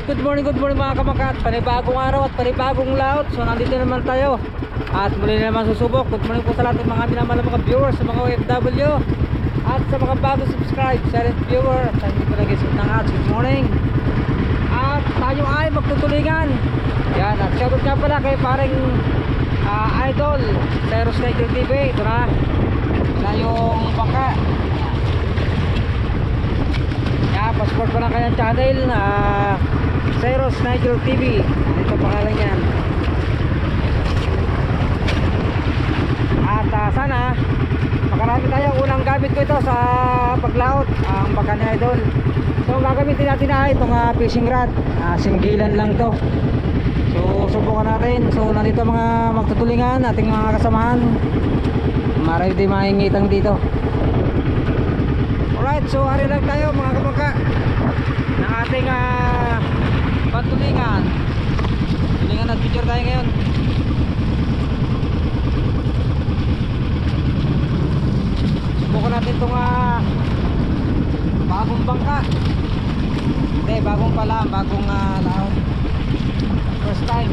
good morning mga kamakat. Panibagong araw at panibagong laot. So nandito naman tayo at muli na naman susubok. Good morning po sa lahat ng mga minamahal mga viewers, sa mga OFW at sa mga bago subscribe, silent viewer. At hindi ko lagi ng ads. Good morning. At tayo ay magtutulingan. Yan, at shoutout nga pala kay pareng idol Zeros Nigel TV. Ito na yung bangka. Passport pa lang kanyang channel, Zeros Nigel TV. Ito pangalan yan. At sana makarami tayo. Unang gamit ko ito sa paglaot, ang baka ni idol. So gagamitin natin na itong fishing rod. Singgilan lang to. So subukan natin. So nandito mga magtutulingan, ating mga kasamahan. Marami din mahingitang dito. Alright, so ari lang tayo mga kamangka ng ating patulingan. Tulingan at picture tayo ngayon. Subukan natin itong bagong bangka. Hindi, bagong pala, bagong laot. First time.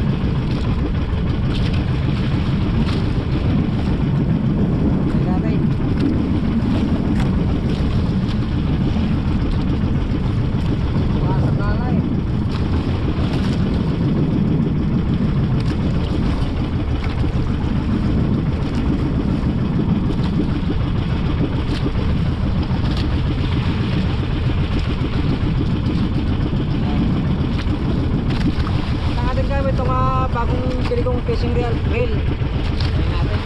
Bagong bili kong fishing reel. Ayun natin.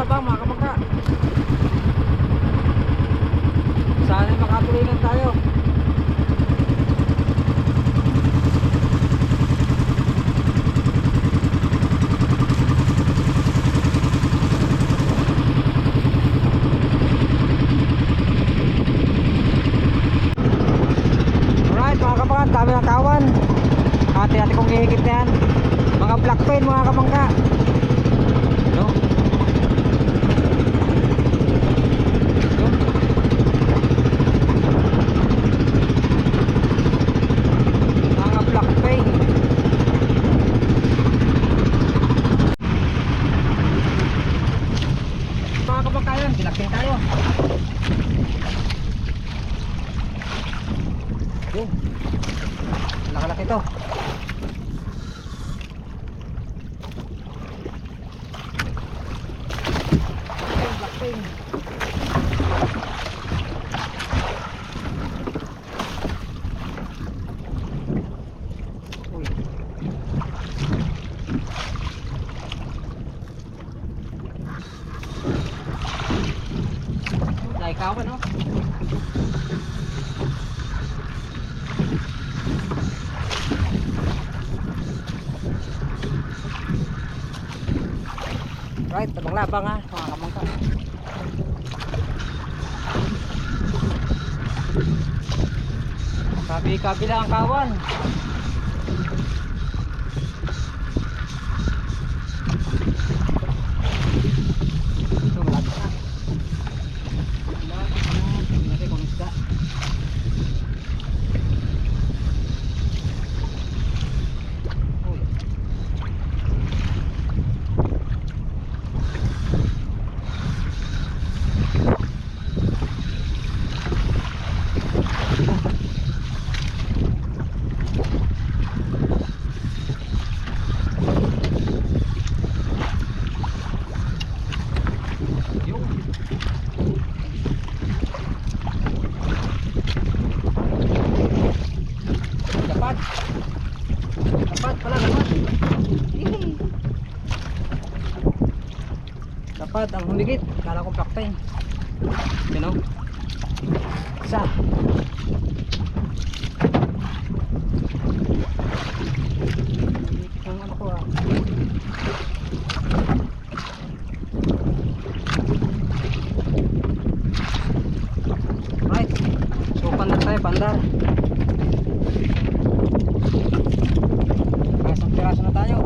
Abang mga kamangka, sana makatuloy tayo. Alright mga kamangka, dami ng kawan. Hati-hati kong ihigit na yan. Mga black pen mga kamangka. No? Bilagting tayo. Yun. Laki-laki to. Bilagting. Uy. Ikaw no? Right, tabang labang mga kamangka. Kabila ang kawan. Pad ang humigit. Kala ko black time. You know? Isa. Ang ano ko ah. Right. So pandar tayo, pandar. Isang piraso na tayo.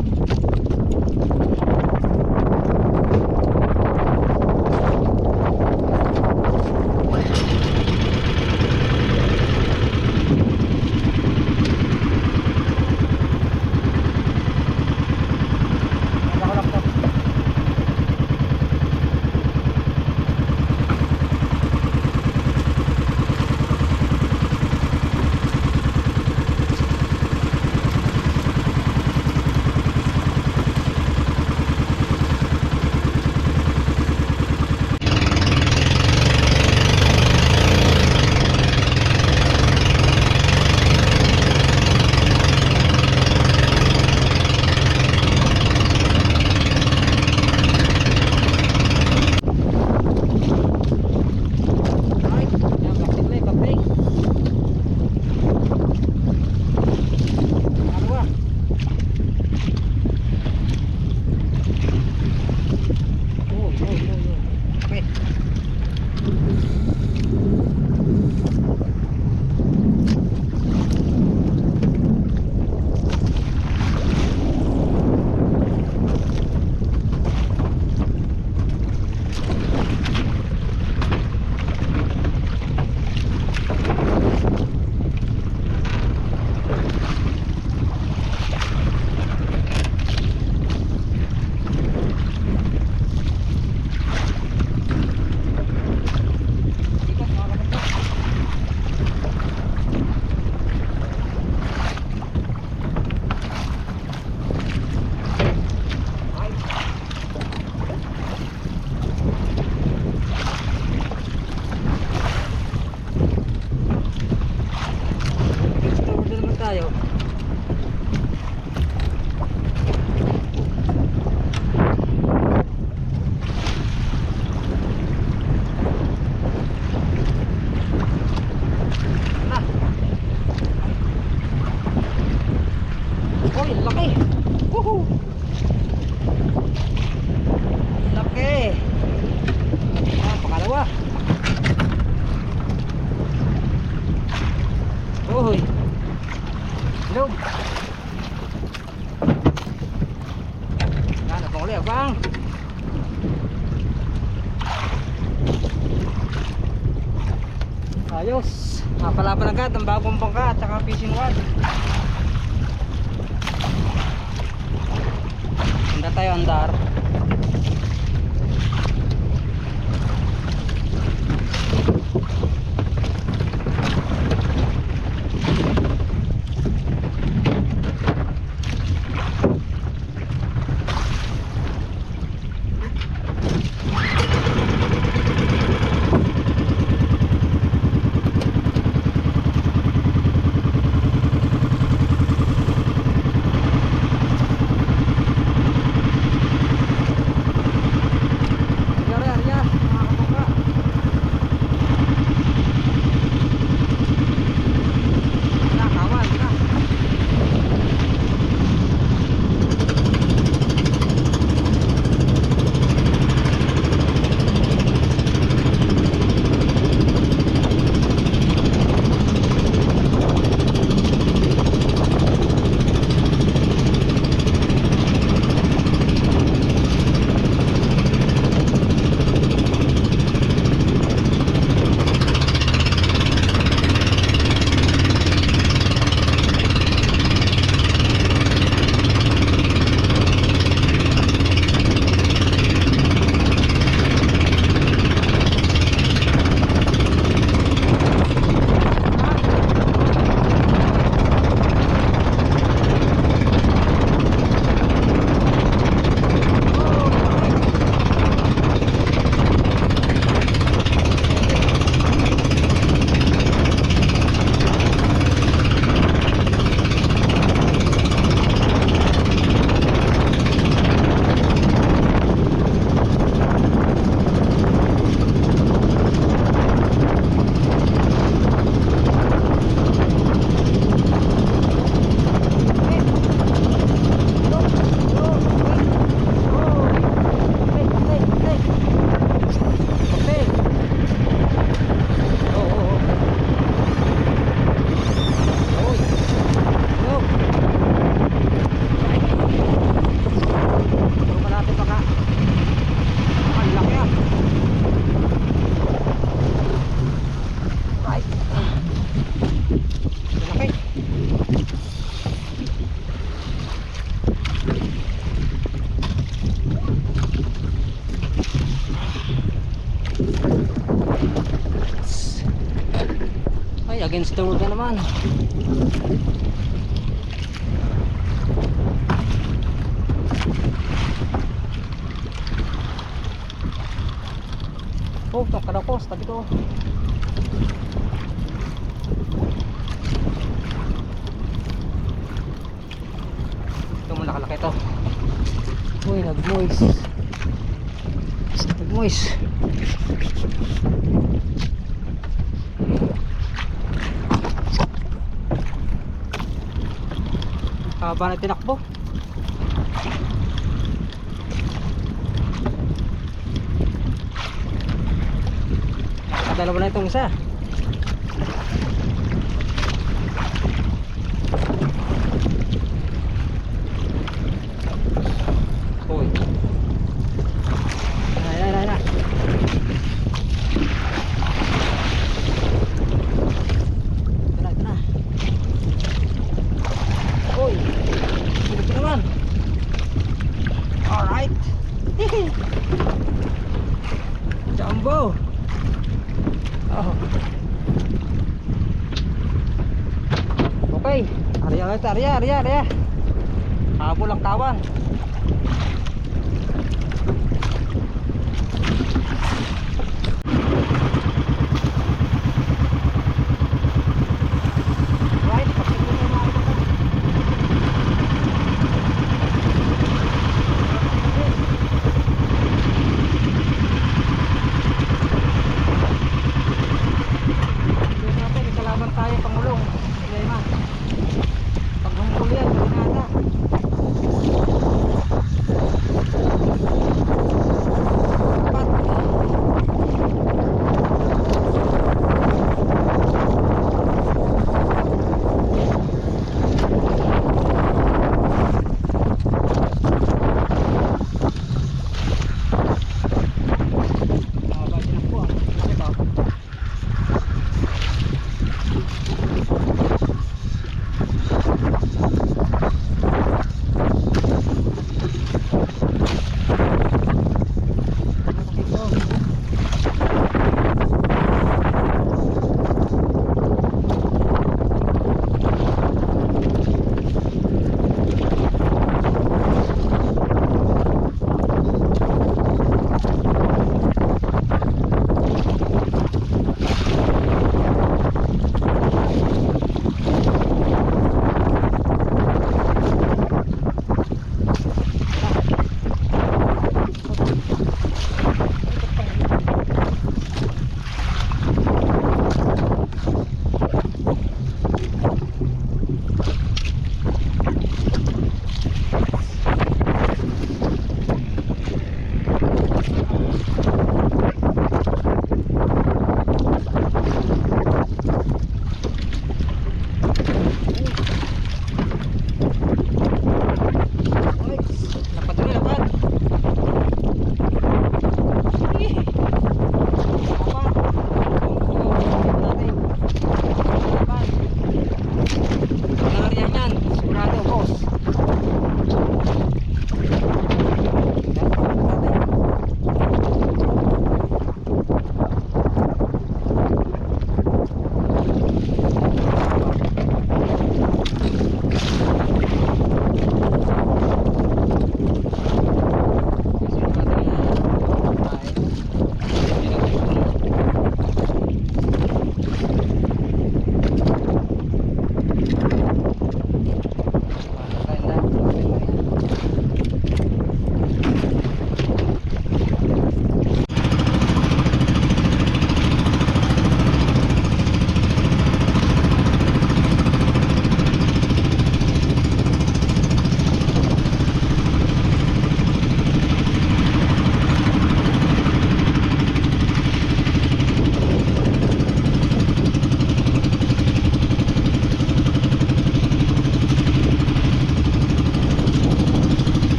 Ayos, napalaban agad ang bagong bangka at saka fishing rod. Handa tayo andar. against the world na naman. Oh, itong kadakos, tabi ko. Ito mo nakalaki ito. Uy, nag-moist. Nag-moist. Haba na tinakbo. Dalawa na itong isa. Uy. Ay. Ito na. Uy. Ito naman. Alright. Jumbo. Oh. Okay. Arya. Habol ang tawan. Right, pagkakita mo na ito. Kalaban tayo pangulong problema pag humuli yan, hindi nata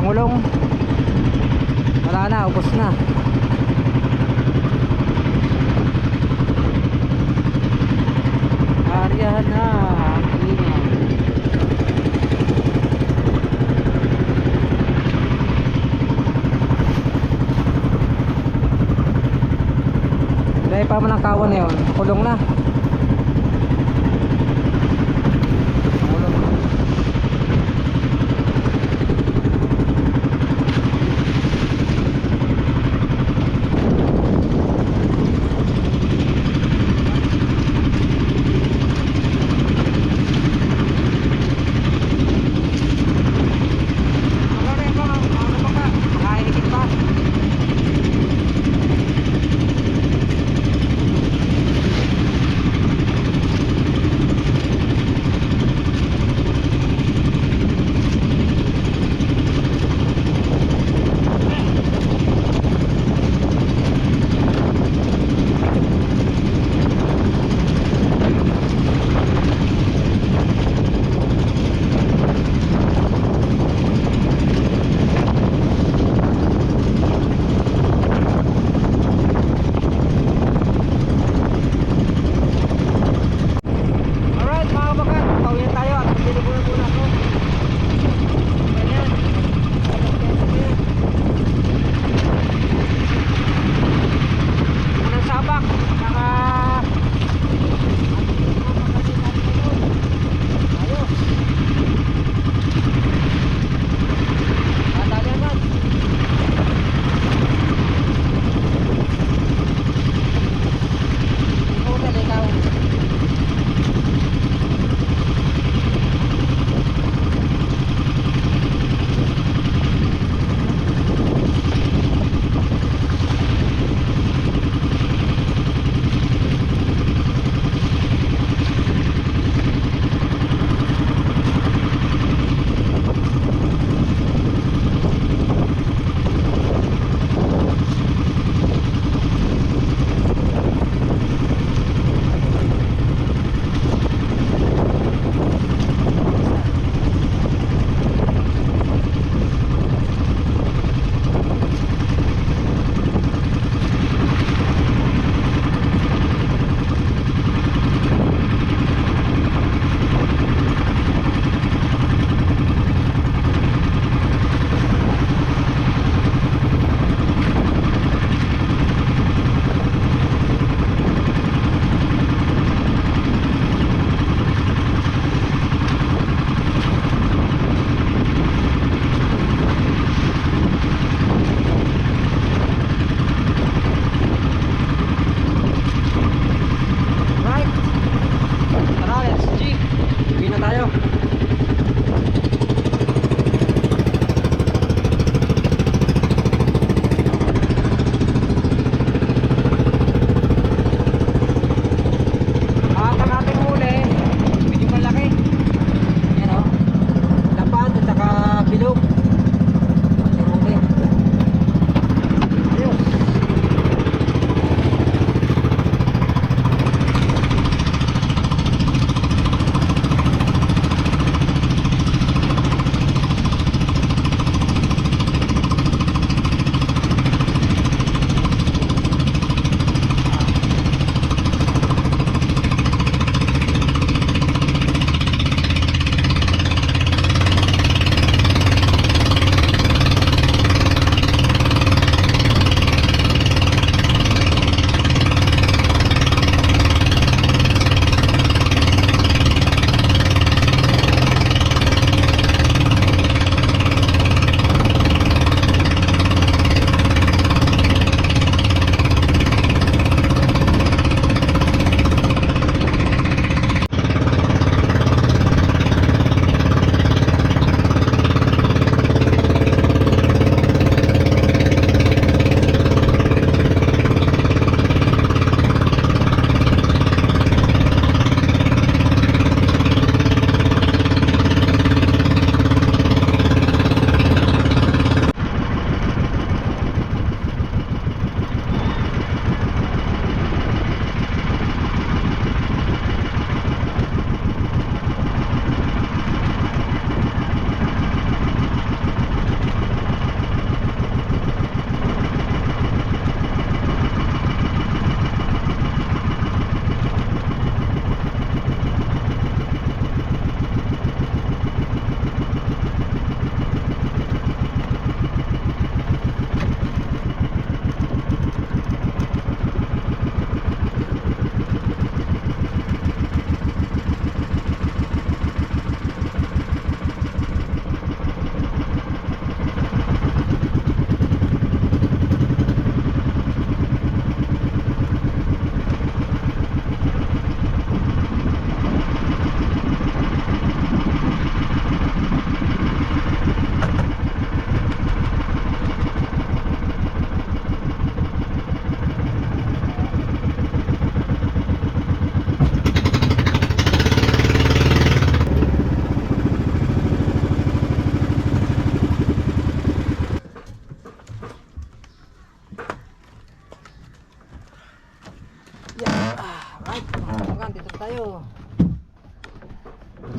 Pangulong. Wala na, ubos na. Arya na. Dahil pa mo ng kawan na yun, kulong na.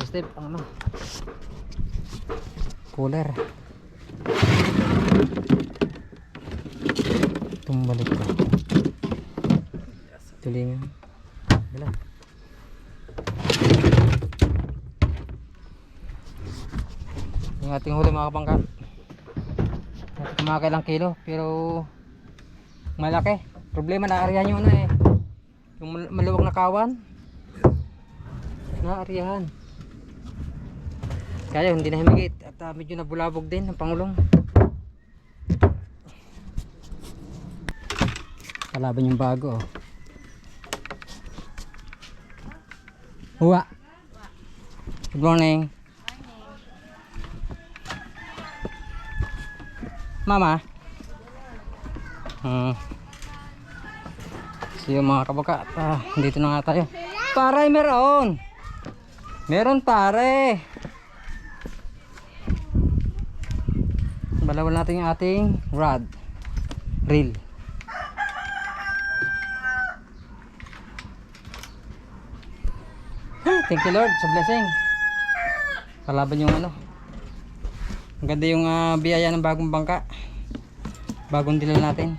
Step, ang ano? Cooler. Tumbalik ko. Tulingan. Wala. Yung ating huli mga kabangka. Kumakailang kilo pero malaki. Problema naarihan yung ano eh. Yung maluwag na kawan. Naarihan. Kaya hindi na humigit at medyo nabulabog din ang pangulong. Kalaban yung bago oh. Huwa. Good morning. Mama. So yung mga kabaka, dito na nga tayo. Pare, meron. Meron pare. Balawal natin yung ating rod. Reel. Thank you Lord sa blessing. Kalaban yung ano. Ang ganda yung biyaya ng bagong bangka. Bagong dilal natin.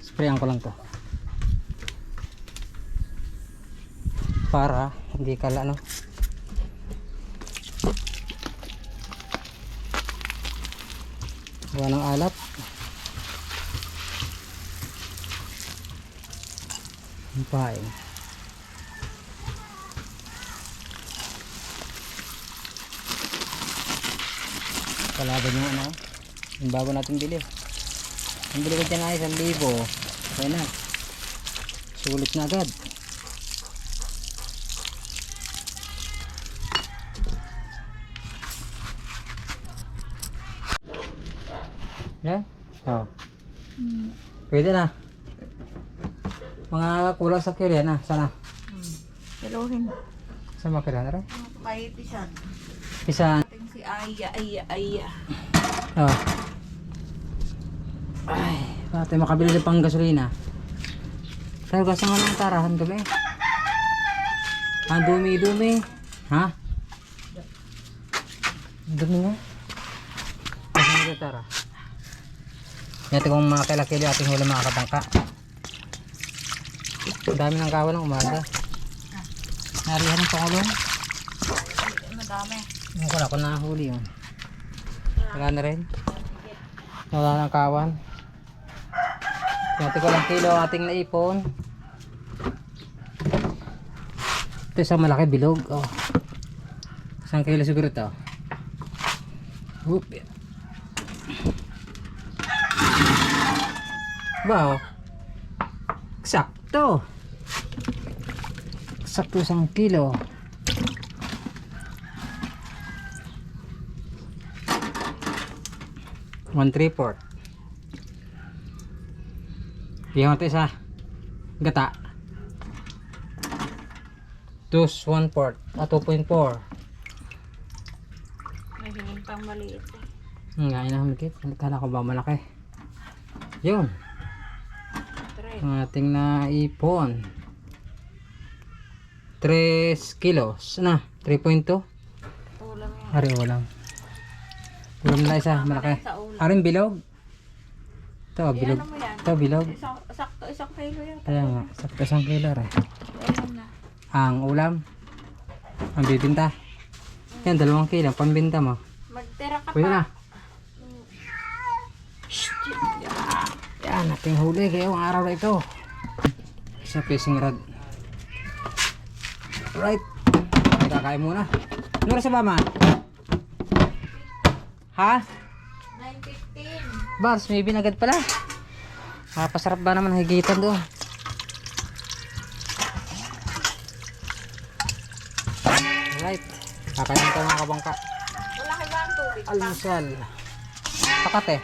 Sprayan ko lang to. Para hindi kala ano. Gawa ng alat. Pain. Kalaban yung ano, yung bago natin bili. Ang bili ko dyan ay 1,000. Kaya na, sulit na agad. Yan? Oo. Pwede na. Mga kulang sa kiri na, sana. Peluhin. Saan makira na rin? Kahit isan. Isa. Ating si Aya. Oh. Ay, pati makabili ng pang gasolina. Tayo gas naman ang tarahan kami. Ang dumi. Ha? Dumi nga. Kasi nga tara. Yan kung mga kilakili ating huli mga kabangka. Ang dami ng kawan ng umaga. Narihan ng pakulong. Madami. Wala ko nahuli yun. Wala na rin. Wala ng kawan. Yan ko lang kilo ating naipon. Ito isang malaki bilog. Oh. 1 kilo siguro ito. Whoop. Wow. Sakto. Sakto 1 kilo. One 3/4. Bigyan natin sa gata. 2 1/4 at 2.4. May hiling pang maliit eh. Nga, inahamikit. Kala ko ba malaki? Yun. Ang ating naipon. 3 kilos. Na? 3.2? Ulam yan. Ari, walang. Ulam na isa, malaki. Aring bilog. Ito, bilog. Ano mo yan? Ito, bilog. Sakto 1 kilo yan. Kaya nga, sakto 1 kilo rin. Ayan na. Ang ulam. Ang bibinta. Yan, 2 kilo. Pambinta mo. Magtira ka Pwede pa. na. Yan, ating huli ngayong araw na ito. Isa fishing rod. Right. Kakain muna. Ano sa mama? Ha? 9:15. Bars, may binagad pala. Mapasarap ba naman higitan doon? Right. Kakain tayo mga kabangka. Wala kayo ba ang tubig? Almusal. Pakate.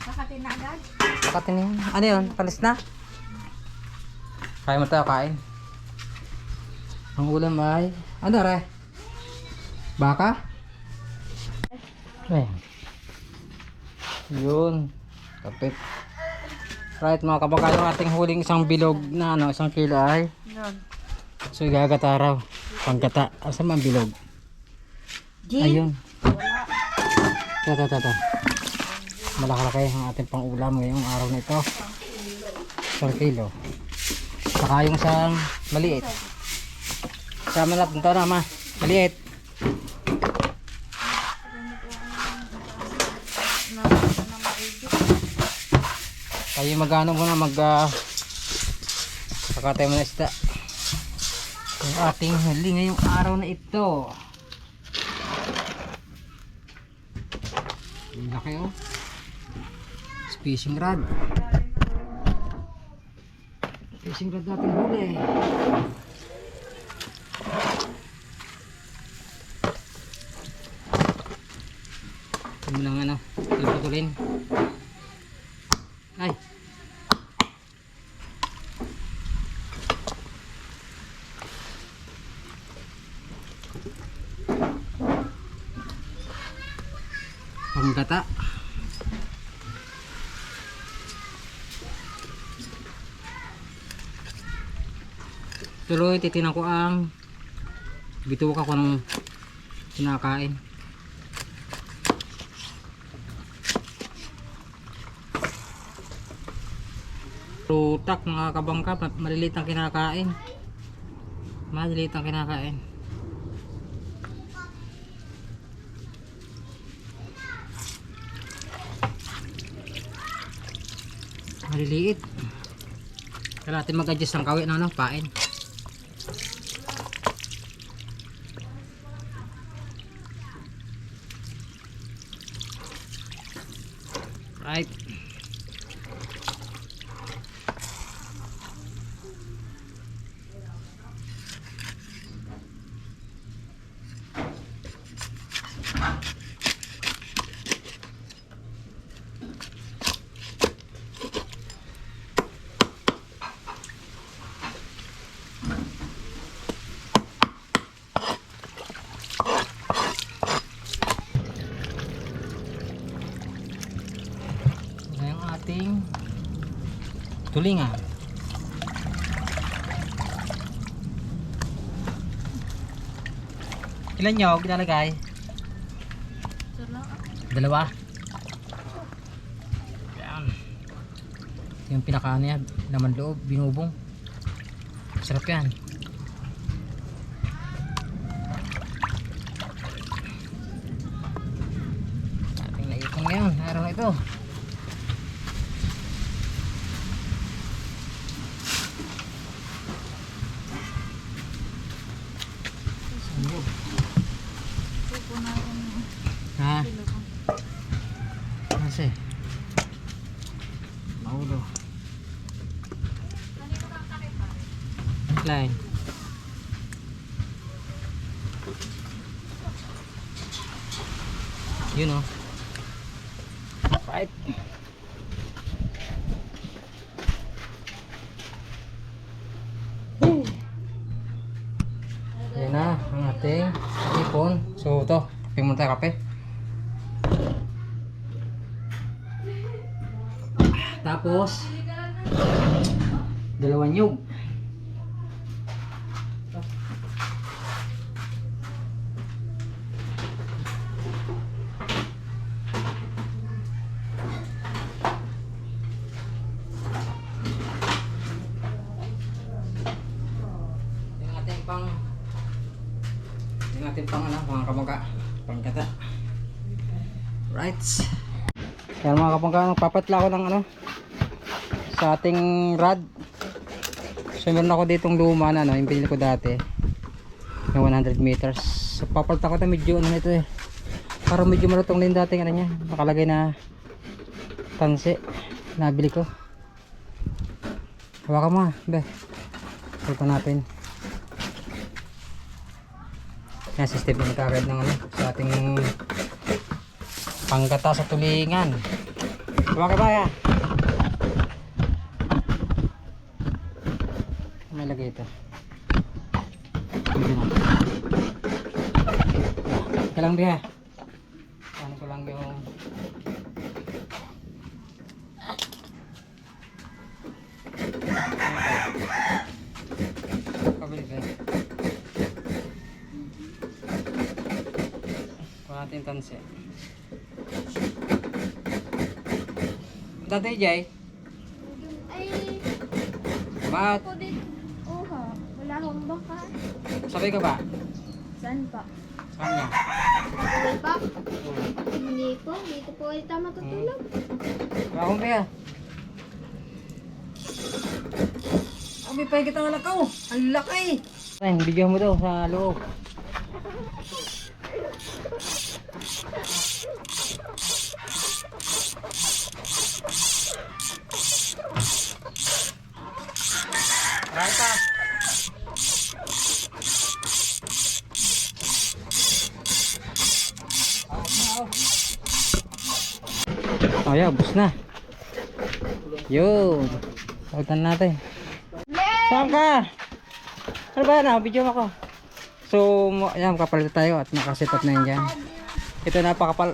Nakatin na agad. Pakate na yun. Ano yun? Palis na? Kain mo tayo, kain. Ang ulam ay... Ano re? Baka? Ayan. Yun. Kapit. Right mga kabangka, yung ating huling isang bilog na ano, isang kilo ay. Yan. So igagata raw. Panggata. Asan man bilog? Ayun. Ito. Malaki ang ating pang ulam ngayong araw na ito. 1 kilo. Saka yung isang maliit. Sama natin ito na ma. Maliit. Tayo magano muna kakatay mo na isda. Yung ating huli ngayong araw na ito. Ang laki oh. Fishing rod. Fishing rod natin huli. Ito mo lang ano, putulin. Ay. Panggata. Tuloy titinan ko ang bituka ko ng kinakain. Rutak mga kabangka, maliliit ang kinakain. Maliliit ang kinakain. Maliliit. Kaya natin mag-adjust ng kawit na pain. Right. Ating tulingan. Ilan nyog ilalagay? Dalawa. Yan. Yung pinaka niya, laman loob, binubong. Sarap yan. Ating naipong ngayon, araw na ito. Ha? Kasi maulo line yun o. Right. Yan na ang ating ipon. So ito, kape muna tayo, kape. Tapos dalawang nyug. Yung ating pang ano, mga kabangka, pangkata. Right. Yan mga kabangka, magpapatla ko ng ano sa ating rod. So meron ako ditong luma na ano, yung pinili ko dati yung 100 meters. So papalta ko ito, medyo ano nito eh, para medyo malutong din dating ano niya, nakalagay na tansi nabili ko. Hawakan mo be, palta natin. Yan si Steve, nagkakad ng ano sa ating panggata sa tulingan. Hawakan ba ya? May lagay ito. Ito lang biya. Ano ko lang yung natin tanse. Dati Jay, Ay, bakit? ako din. Oha, wala akong baka. Sabay ka ba? Saan pa? Saan niya? Wala pa? Hindi po, dito po ay tama tutulog. Bakong kaya? Abi, pahigit ang alakaw. Ang laki. Ayun, bigyan mo daw sa loob. Rata. Oh yeah, bus na. Yun. Pagtan natin. Saan ka? Ano ba na? Video mo ako. So, ayan, kapalit tayo at nakaset up na yun dyan. Ito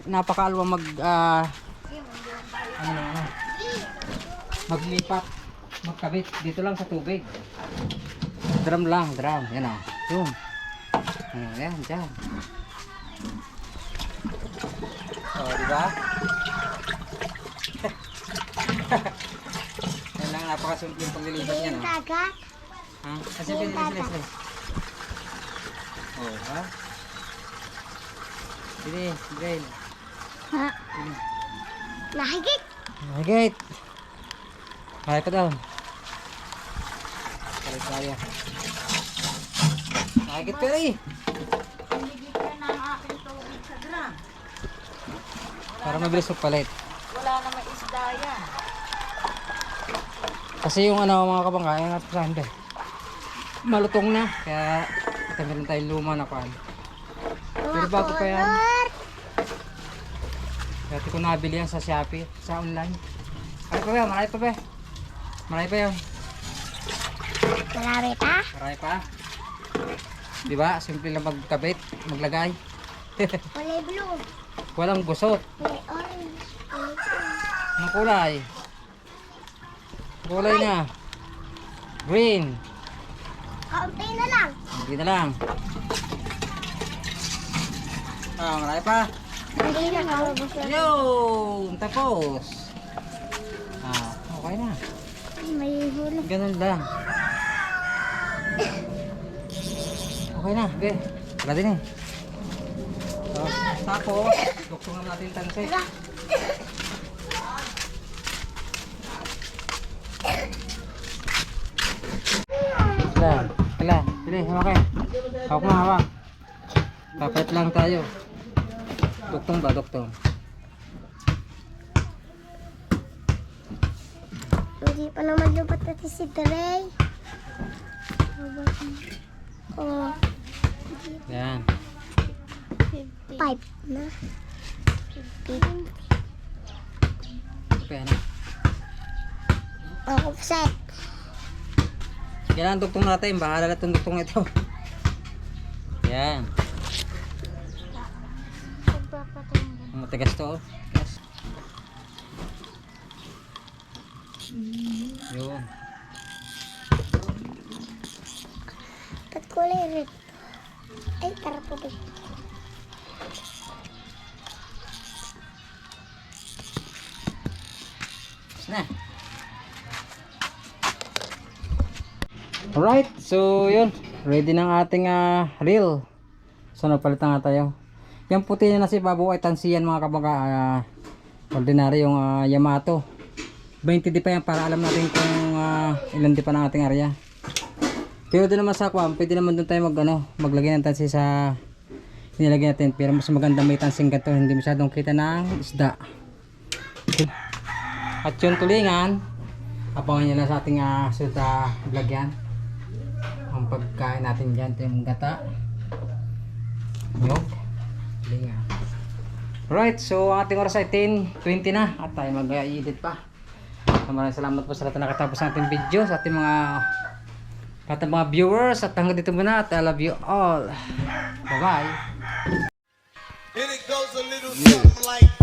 napakaalwa maglipat, magkabit dito lang sa tubig. Drum lang, drum. Yan o. Yun. Ayan, dyan. O, diba? Yan lang, napakasimpleng paglilipat yan o. Ha? Kasi pinili. Oh, ha? Sini, Brain. Ha? Nakikit? Nagit. Kaya pa daw. Kaya. Nagit ka eh. Hindi ka na ang aking tubig sa drum. Para mabilis magpalit. Wala na may isda yan. Kasi yung ano mga kabangkayan at saan malutong na. Kaya ito meron tayong luma na pan. Pero bago pa yan. Dati ko nabili yan sa Shopee, sa online. Marami pa ba? Marami pa yun. Marami pa? Marami pa. Diba? Simple lang magkabit, maglagay. Kulay blue. Walang gusot. Kulay orange. Anong kulay? Kulay na. Green. Kaunti na lang. Hindi na lang. Ah, marami pa. Hindi na kaubos na. Yun! Tapos. Ah, okay na. May huli. Ganun lang. Okay na, okay. Wala din eh. Tapos, tuktungan natin tanse. Kala, pili, okay. Hawak mo, hawak. Papalit lang tayo. Duktong ba, duktong? Hindi pa naman lupat natin si Trey. Oh, Yan. 5 na. 15. Okay na. Ako set. Yan ang duktong natin. Baka lalat yung duktong ito. Yan. Matigas to. Tigas. Yun. At kulay red. Ay, tara po ba? Tapos na. Alright, so yun. Ready ng ating reel. So napalitan nga tayo. Yung puti na si Babu ay tansiyan mga kabaga. Ordinary yung Yamato. 20 di pa yan para alam natin kung ilan di pa ng ating area. Pero doon naman sa Aquam, pwede naman doon tayo maglagay ng tansi sa nilagay natin. Pero mas maganda may tansing ganito. Hindi masyadong kita ng isda. At yung tulingan, abangan nyo lang sa ating vlog yan. Ang pagkain natin dyan, ito yung gata. Nyog. Tulingan. Alright, so ang ating oras ay 10:20 na. At tayo mag-edit pa. Maraming salamat po sa lahat na nakatapos ng ating video. Sa ating mga viewers. At hanggang dito muna. At I love you all. Bye-bye. And it goes a little something like